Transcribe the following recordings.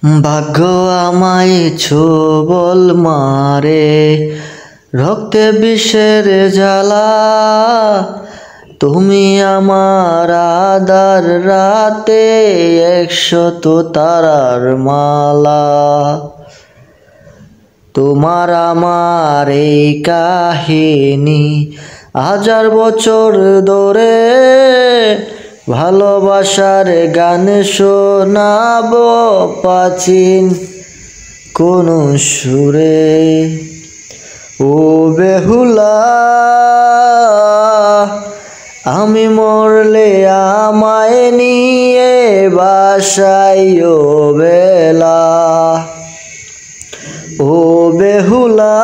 ভাগ্য আমায় ছোবল মারে, রক্তে বিষের জ্বালা। তুমি আমার আধার রাতে 100 তারার মালা। তোমার আমার এই কাহিনী 1000 বছর ধরে, ভালোবাসার গান শোনাবো প্রাচীন কোন সুরে। ও বেহুলা, আমি মরলে আমায় নিয়ে বাসাইও বেলা। ও বেহুলা,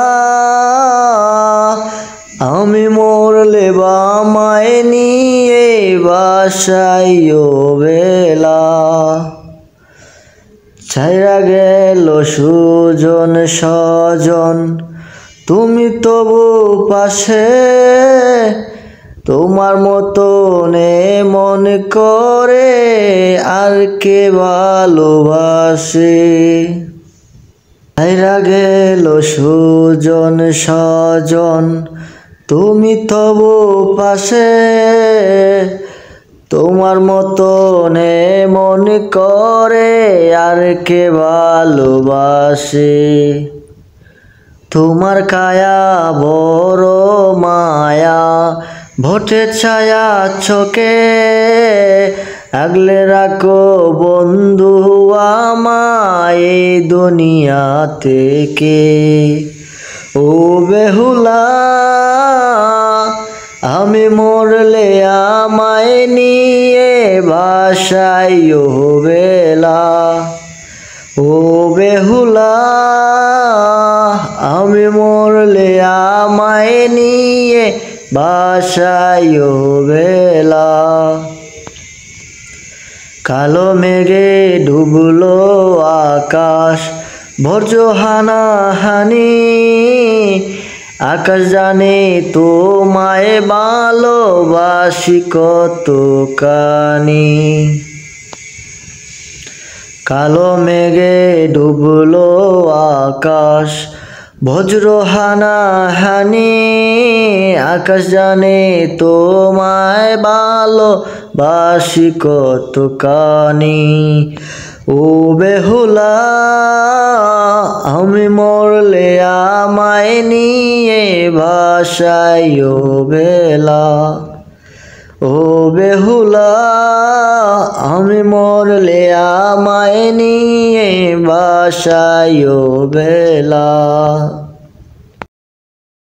আমি মরলে আমায় নিয়ে বাসাইও বেলা। ছাইরা গেল সুজন স্বজন, তুমি তবু পাশে। তোমার মতন মন করে আর কে ভালোবাসে। ছাইরা গেল সুজন স্বজন, তুমি তবু পাশে। তোমার মতন মন করে আর কে ভালোবাসে। তোমার কায়া বড় মায়া, ভোটের ছায়া চোখে। আগলে রাখো বন্ধু আমায় এই দুনিয়া থেকে। ও বেহুলা, আমি মরলে আমায় নিয়ে বাসাইও বেলা। ও বেহুলা, আমি মরলে আমায় নিয়ে বাসাইও বেলা। কালো মেঘে ডুবলো আকাশ, ভোর হানাহানি। আকাশ জানে তোমায় ভালোবাসি কতখানি। কালো মেঘে ডুবলো আকাশ, ভোর হানাহানি। আকাশ জানে তোমায় ভালোবাসি কতখানি। ও বেহুলা, আমি মরলে আমায় নিয়ে বাসাইও বেলা। ও বেহুলা, আমি মরলে আমায় নিয়ে বাসাইও বেলা।